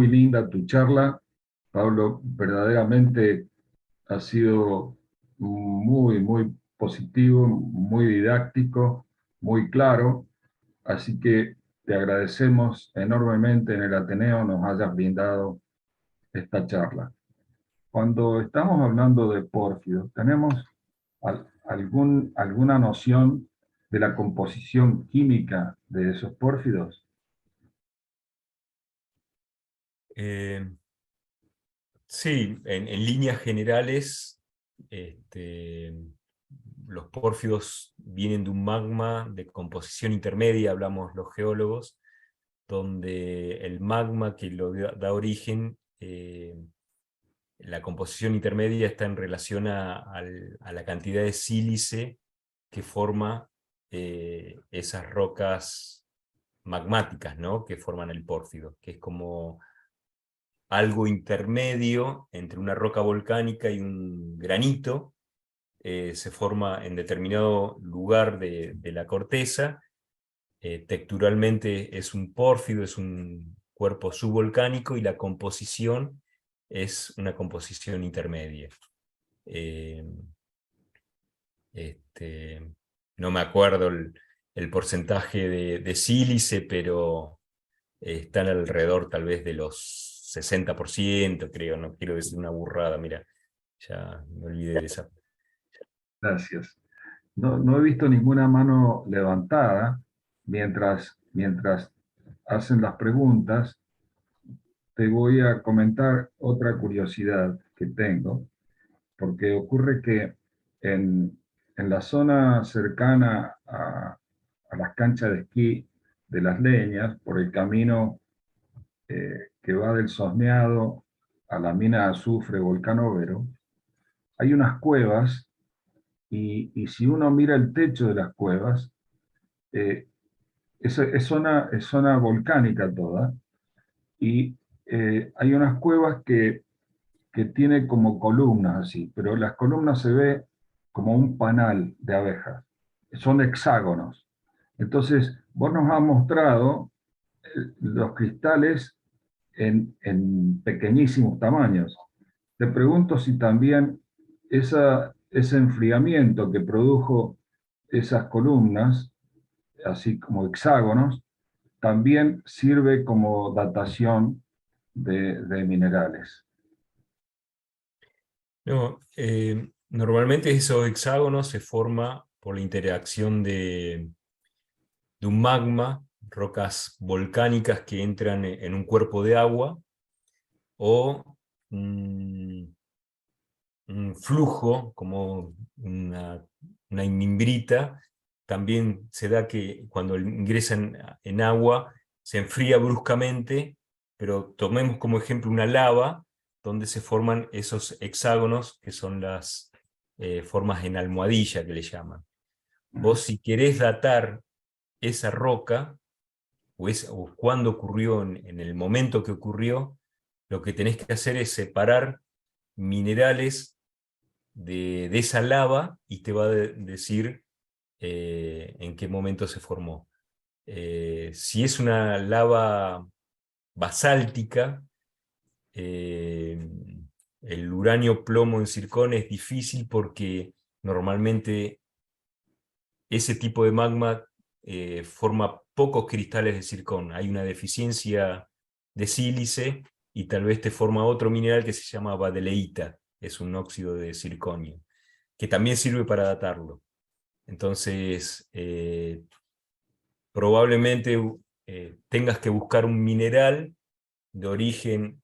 muy linda tu charla, Pablo, verdaderamente ha sido muy positivo, muy didáctico, muy claro, así que te agradecemos enormemente en el Ateneo nos hayas brindado esta charla. Cuando estamos hablando de pórfidos, ¿tenemos alguna noción de la composición química de esos pórfidos? Eh, sí, en líneas generales, los pórfidos vienen de un magma de composición intermedia, hablamos los geólogos, donde el magma que lo da origen, la composición intermedia está en relación a la cantidad de sílice que forma esas rocas magmáticas, ¿no? Que forman el pórfido, que es como algo intermedio entre una roca volcánica y un granito. Se forma en determinado lugar de la corteza. Texturalmente es un pórfido, es un cuerpo subvolcánico, y la composición es una composición intermedia. Eh, este, no me acuerdo el porcentaje de sílice, pero están alrededor tal vez de los 60%, creo, no quiero decir una burrada, mira, ya me olvidé de esa. Gracias. No he visto ninguna mano levantada mientras hacen las preguntas. Te voy a comentar otra curiosidad que tengo, porque ocurre que en, en la zona cercana a las canchas de esquí de Las Leñas, por el camino que va del Sosneado a la mina de azufre Volcán Overo, hay unas cuevas y si uno mira el techo de las cuevas, eh, es zona volcánica toda, y hay unas cuevas que tiene como columnas así, pero las columnas se ve como un panal de abejas, son hexágonos. Entonces, vos nos has mostrado los cristales en pequeñísimos tamaños. Te pregunto si también ese enfriamiento que produjo esas columnas, así como hexágonos, también sirve como datación de minerales. No, normalmente esos hexágonos se forman por la interacción de un magma, rocas volcánicas que entran en un cuerpo de agua, o un flujo, como una imbrita. También se da que cuando ingresan en agua se enfría bruscamente, pero tomemos como ejemplo una lava, donde se forman esos hexágonos, que son las formas en almohadilla que le llaman. Vos, si querés datar esa roca, o cuándo ocurrió, en el momento que ocurrió, lo que tenés que hacer es separar minerales de esa lava, y te va a decir en qué momento se formó. Si es una lava basáltica, eh, el uranio plomo en zircón es difícil, porque normalmente ese tipo de magma forma pocos cristales de zircón. Hay una deficiencia de sílice, y tal vez te forma otro mineral que se llama badeleíta, es un óxido de zirconio, que también sirve para datarlo. Entonces, probablemente tengas que buscar un mineral de origen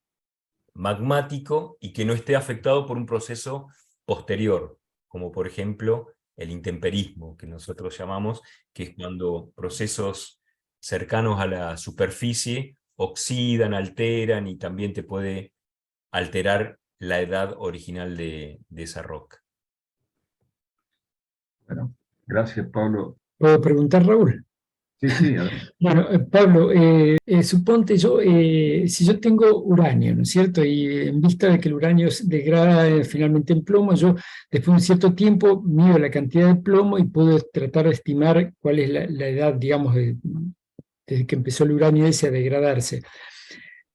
magmático y que no esté afectado por un proceso posterior, como por ejemplo el intemperismo, que nosotros llamamos, que es cuando procesos cercanos a la superficie oxidan, alteran, y también te puede alterar la edad original de esa roca. Bueno, gracias, Pablo. ¿Puedo preguntar, Raúl? Sí, sí, adelante. Bueno, Pablo, suponte si yo tengo uranio, ¿no es cierto? Y en vista de que el uranio se degrada finalmente en plomo, yo después de un cierto tiempo mido la cantidad de plomo y puedo tratar de estimar cuál es la edad, digamos, desde que empezó el uranio ese a degradarse.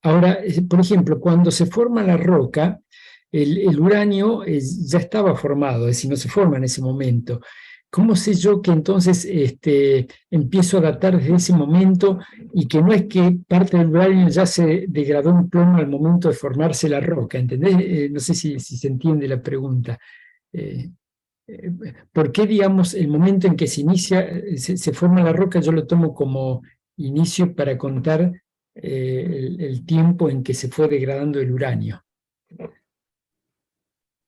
Ahora, por ejemplo, cuando se forma la roca, el uranio ya estaba formado, es decir, no se forma en ese momento. ¿Cómo sé yo que entonces empiezo a datar desde ese momento y que no es que parte del uranio ya se degradó en plomo al momento de formarse la roca? ¿Entendés? No sé si se entiende la pregunta. Eh, ¿Por qué, digamos, el momento en que se inicia, se forma la roca, yo lo tomo como inicio para contar el tiempo en que se fue degradando el uranio?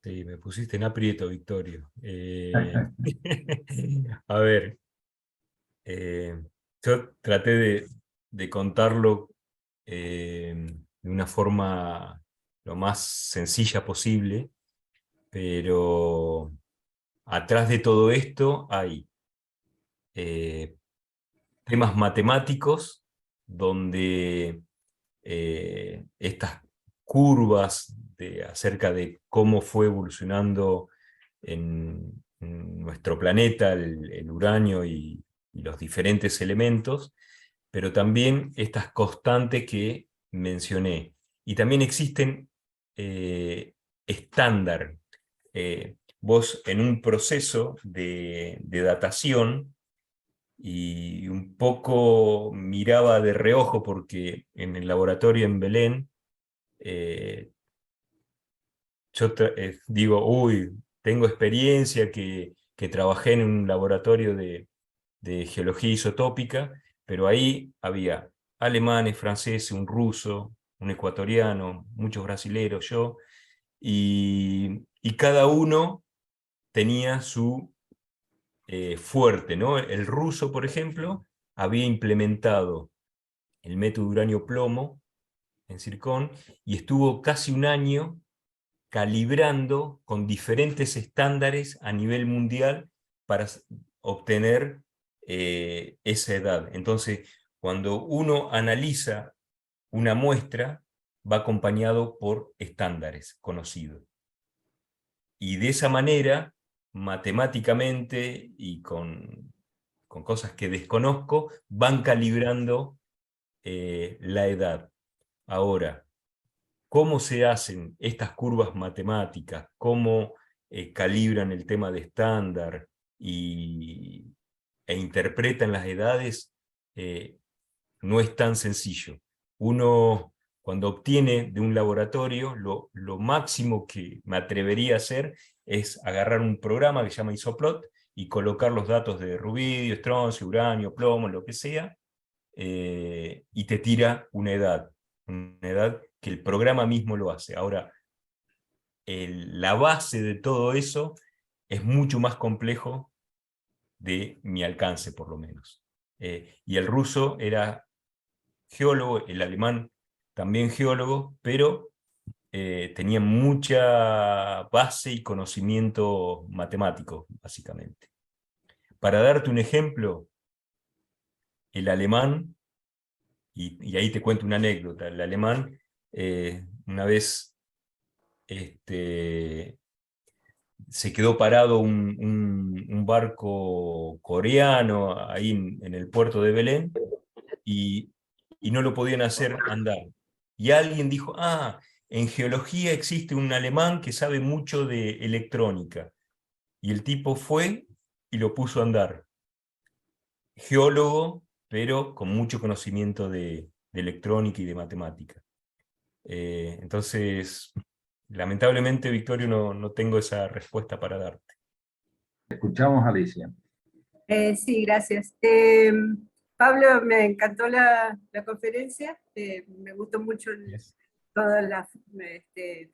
Sí, me pusiste en aprieto, Victorio. A ver, yo traté de contarlo de una forma lo más sencilla posible, pero atrás de todo esto hay eh, temas matemáticos donde estas curvas acerca de cómo fue evolucionando en nuestro planeta el uranio y los diferentes elementos, pero también estas constantes que mencioné. Y también existen estándar. Vos en un proceso de datación, y un poco miraba de reojo porque en el laboratorio en Belén, eh, yo digo, uy, tengo experiencia que trabajé en un laboratorio de geología isotópica, pero ahí había alemanes, franceses, un ruso, un ecuatoriano, muchos brasileros, yo, y cada uno tenía su fuerte, ¿no? El ruso, por ejemplo, había implementado el método uranio-plomo en Zircón y estuvo casi un año calibrando con diferentes estándares a nivel mundial para obtener esa edad. Entonces, cuando uno analiza una muestra, va acompañado por estándares conocidos. Y de esa manera, matemáticamente y con cosas que desconozco, van calibrando la edad. Ahora, ¿cómo se hacen estas curvas matemáticas? ¿Cómo calibran el tema de estándar e interpretan las edades? No es tan sencillo. Uno, cuando obtiene de un laboratorio, lo máximo que me atrevería a hacer es agarrar un programa que se llama Isoplot y colocar los datos de rubidio, estroncio, uranio, plomo, lo que sea, y te tira una edad que el programa mismo lo hace. Ahora, la base de todo eso es mucho más complejo de mi alcance, por lo menos. Y el ruso era geólogo, el alemán también geólogo, pero tenía mucha base y conocimiento matemático, básicamente. Para darte un ejemplo, el alemán, y ahí te cuento una anécdota, el alemán una vez se quedó parado un barco coreano ahí en el puerto de Belén y, y no lo podían hacer andar. Y alguien dijo, en geología existe un alemán que sabe mucho de electrónica. Y el tipo fue y lo puso a andar. Geólogo, pero con mucho conocimiento de electrónica y de matemática. Entonces, lamentablemente, Victorio, no tengo esa respuesta para darte. Escuchamos a Alicia. Sí, gracias. Pablo, me encantó la conferencia, me gustó mucho todas las,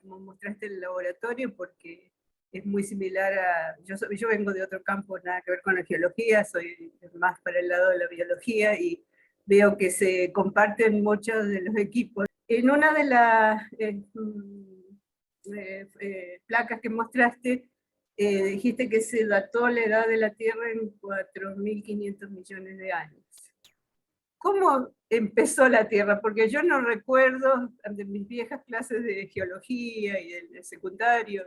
como mostraste el laboratorio, porque es muy similar a, yo vengo de otro campo, nada que ver con la geología, soy más para el lado de la biología, y veo que se comparten muchos de los equipos. En una de las placas que mostraste, dijiste que se dató la edad de la Tierra en 4.500 millones de años. ¿Cómo empezó la Tierra? Porque yo no recuerdo de mis viejas clases de geología y del secundario,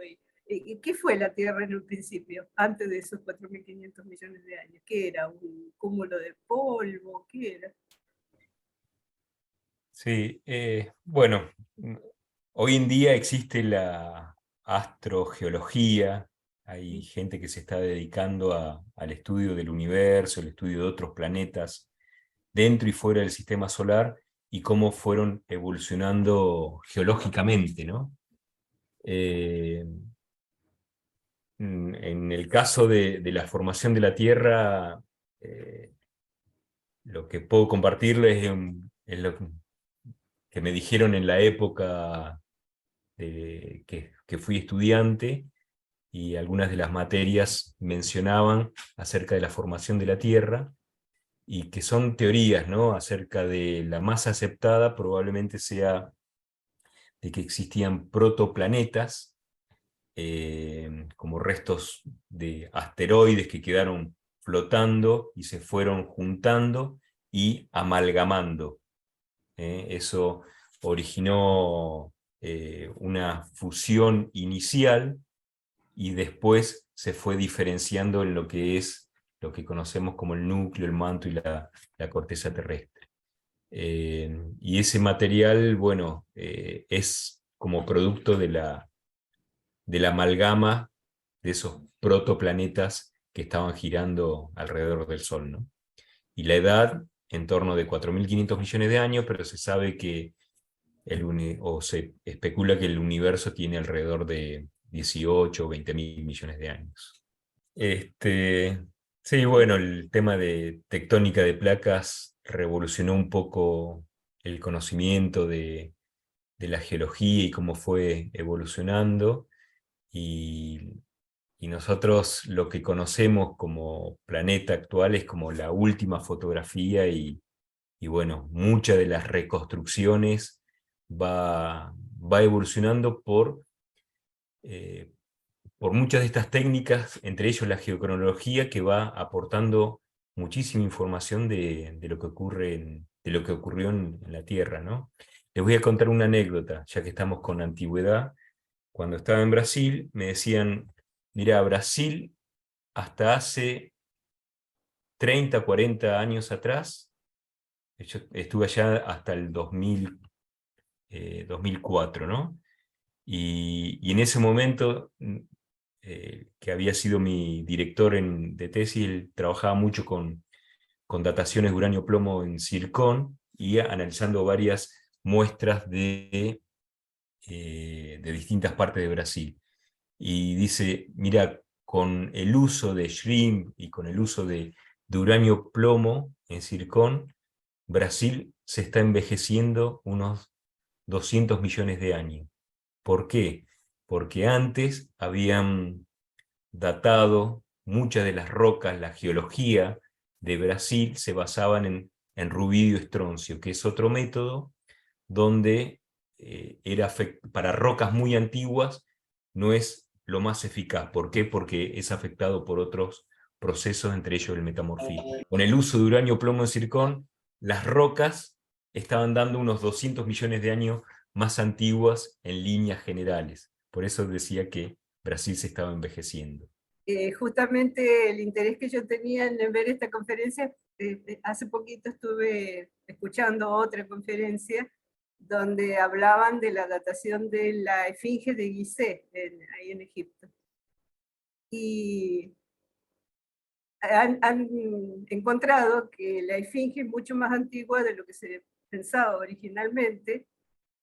y ¿qué fue la Tierra en un principio, antes de esos 4.500 millones de años? ¿Qué era? ¿Un cúmulo de polvo? ¿Qué era? Sí, bueno, hoy en día existe la astrogeología, hay gente que se está dedicando al estudio del universo, el estudio de otros planetas dentro y fuera del sistema solar y cómo fueron evolucionando geológicamente, ¿no? En el caso de la formación de la Tierra, eh, lo que puedo compartirles es lo que me dijeron en la época que fui estudiante, y algunas de las materias mencionaban acerca de la formación de la Tierra, y que son teorías, ¿no? Acerca de la más aceptada probablemente sea de que existían protoplanetas, como restos de asteroides que quedaron flotando y se fueron juntando y amalgamando. Eso originó una fusión inicial y después se fue diferenciando en lo que es lo que conocemos como el núcleo, el manto y la corteza terrestre. Y ese material, bueno, es como producto de la amalgama de esos protoplanetas que estaban girando alrededor del Sol, ¿no? Y la edad, en torno de 4.500 millones de años, pero se sabe que o se especula que el universo tiene alrededor de 18 o 20.000 millones de años. Sí, bueno, el tema de tectónica de placas revolucionó un poco el conocimiento de la geología y cómo fue evolucionando, y, y nosotros lo que conocemos como planeta actual es como la última fotografía, y bueno, muchas de las reconstrucciones va evolucionando por muchas de estas técnicas, entre ellos la geocronología, que va aportando muchísima información de lo que de lo que ocurrió en la Tierra, ¿no? Les voy a contar una anécdota, ya que estamos con antigüedad. Cuando estaba en Brasil, me decían, mira, Brasil hasta hace 30, 40 años atrás, yo estuve allá hasta el 2004, ¿no? Y en ese momento, que había sido mi director de tesis, él trabajaba mucho con dataciones de uranio-plomo en zircón y analizando varias muestras de distintas partes de Brasil. Y dice, mira, con el uso de shrimp y con el uso de uranio-plomo en zircón, Brasil se está envejeciendo unos 200 millones de años. ¿Por qué? Porque antes habían datado muchas de las rocas, la geología de Brasil se basaban en rubidio estroncio, que es otro método donde para rocas muy antiguas no es lo más eficaz. ¿Por qué? Porque es afectado por otros procesos, entre ellos el metamorfismo. Con el uso de uranio, plomo en zircón, las rocas estaban dando unos 200 millones de años más antiguas en líneas generales. Por eso decía que Brasil se estaba envejeciendo. Justamente el interés que yo tenía en ver esta conferencia, hace poquito estuve escuchando otra conferencia donde hablaban de la datación de la esfinge de Gizeh, ahí en Egipto. Y han encontrado que la esfinge es mucho más antigua de lo que se pensaba originalmente,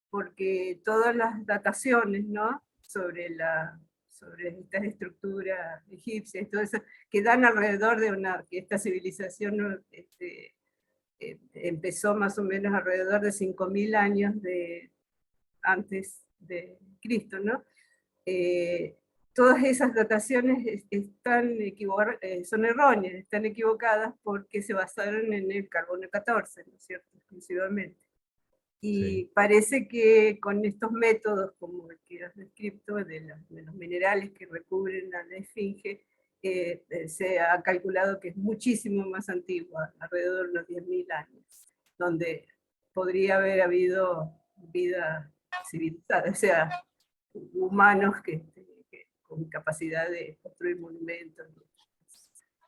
porque todas las dataciones, ¿no?, sobre estas estructuras egipcias, todo eso, que dan alrededor de que esta civilización empezó más o menos alrededor de 5.000 años antes de Cristo, ¿no? Todas esas dataciones son erróneas, están equivocadas porque se basaron en el carbono 14, ¿no es cierto?, exclusivamente. Y Sí. parece que con estos métodos, como el que has descrito, de los minerales que recubren a la esfinge, se ha calculado que es muchísimo más antigua, alrededor de unos 10.000 años, donde podría haber habido vida civilizada, o sea, humanos con capacidad de construir monumentos.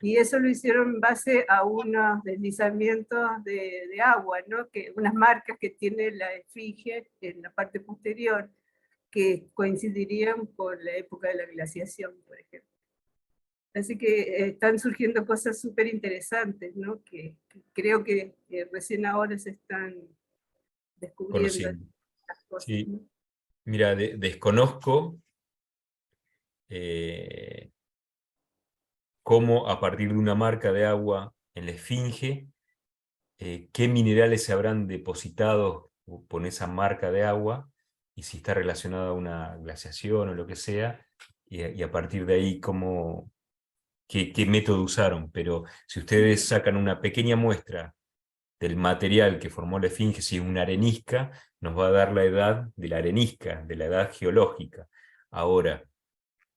Y eso lo hicieron en base a unos deslizamientos de agua, ¿no? Unas marcas que tiene la esfinge en la parte posterior, que coincidirían con la época de la glaciación, por ejemplo. Así que están surgiendo cosas súper interesantes, ¿no? Que creo que recién ahora se están descubriendo Conociendo. las cosas, Sí. ¿no? Mira, desconozco cómo a partir de una marca de agua en la esfinge, qué minerales se habrán depositado con esa marca de agua, y si está relacionada a una glaciación o lo que sea, y a partir de ahí qué método usaron. Pero si ustedes sacan una pequeña muestra del material que formó la esfinge, si es una arenisca, nos va a dar la edad de la arenisca, de la edad geológica. Ahora,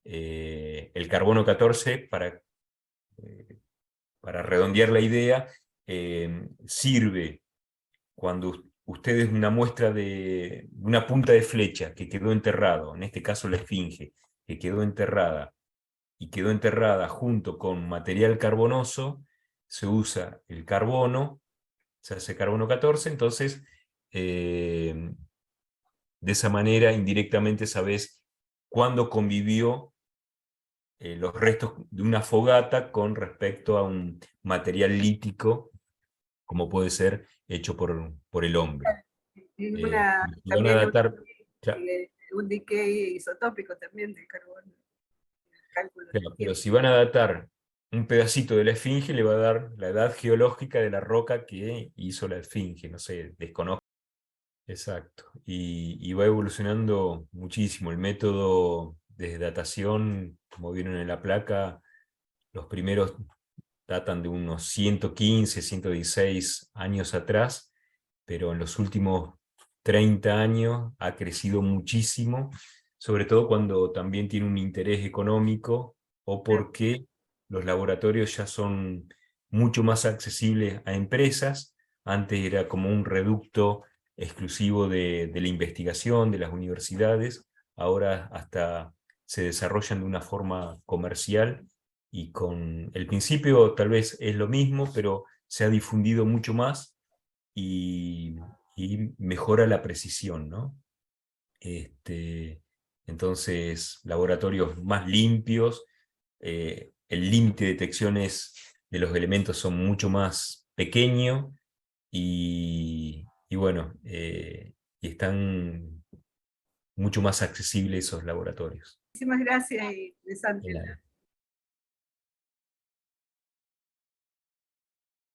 el carbono 14, para redondear la idea, sirve cuando ustedes una muestra de una punta de flecha que quedó enterrado, en este caso la esfinge, que quedó enterrada, y quedó enterrada junto con material carbonoso, se usa el carbono, se hace carbono 14, entonces de esa manera indirectamente sabés cuándo convivió los restos de una fogata con respecto a un material lítico, como puede ser hecho por el hombre. Y Si van a también datar, un decay isotópico también del carbono, el cálculo del claro, pero tiempo. si van a datar un pedacito de la esfinge, le va a dar la edad geológica de la roca que hizo la esfinge, no sé, desconozco. Exacto, y va evolucionando muchísimo. El método de datación, como vieron en la placa, los primeros datan de unos 115, 116 años atrás, pero en los últimos 30 años ha crecido muchísimo, sobre todo cuando también tiene un interés económico, o porque los laboratorios ya son mucho más accesibles a empresas. Antes era como un reducto exclusivo de la investigación, de las universidades, ahora hasta se desarrollan de una forma comercial, y con el principio tal vez es lo mismo, pero se ha difundido mucho más, y, y mejora la precisión, ¿no? Entonces, laboratorios más limpios, el límite de detecciones de los elementos son mucho más pequeño, y bueno, y están mucho más accesibles esos laboratorios. Muchísimas gracias y interesante. En la-